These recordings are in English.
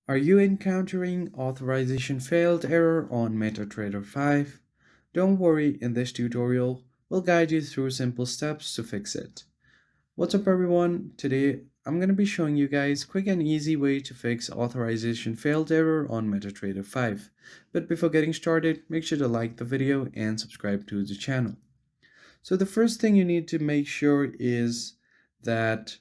Are you encountering authorization failed error on MetaTrader 5? Don't worry, in this tutorial, we'll guide you through simple steps to fix it. What's up everyone? Today I'm going to be showing you guys quick and easy way to fix authorization failed error on MetaTrader 5. But before getting started, make sure to like the video and subscribe to the channel. So the first thing you need to make sure is that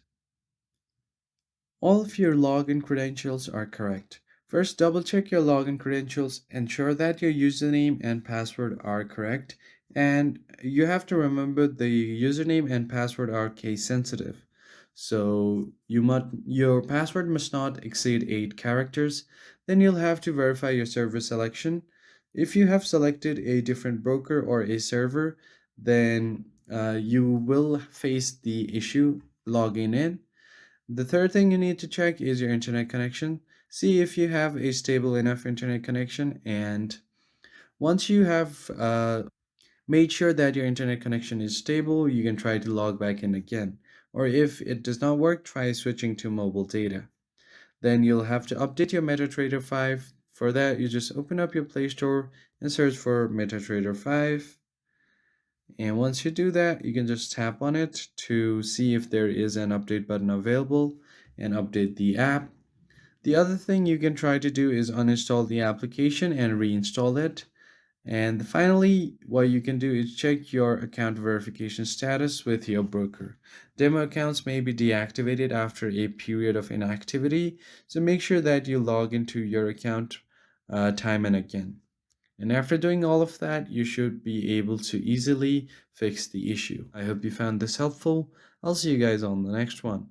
all of your login credentials are correct. First, double check your login credentials, ensure that your username and password are correct, and you have to remember the username and password are case sensitive. So your password must not exceed 8 characters. Then you'll have to verify your server selection. If you have selected a different broker or a server, then you will face the issue logging in. The third thing you need to check is your internet connection. See if you have a stable enough internet connection, and once you have made sure that your internet connection is stable, you can try to log back in again. Or if it does not work, try switching to mobile data. Then you'll have to update your MetaTrader 5. For that, you just open up your Play Store and search for MetaTrader 5. And once you do that, you can just tap on it to see if there is an update button available and update the app. The other thing you can try to do is uninstall the application and reinstall it. And finally, what you can do is check your account verification status with your broker. Demo accounts may be deactivated after a period of inactivity, so make sure that you log into your account time and again. And after doing all of that, you should be able to easily fix the issue. I hope you found this helpful. I'll see you guys on the next one.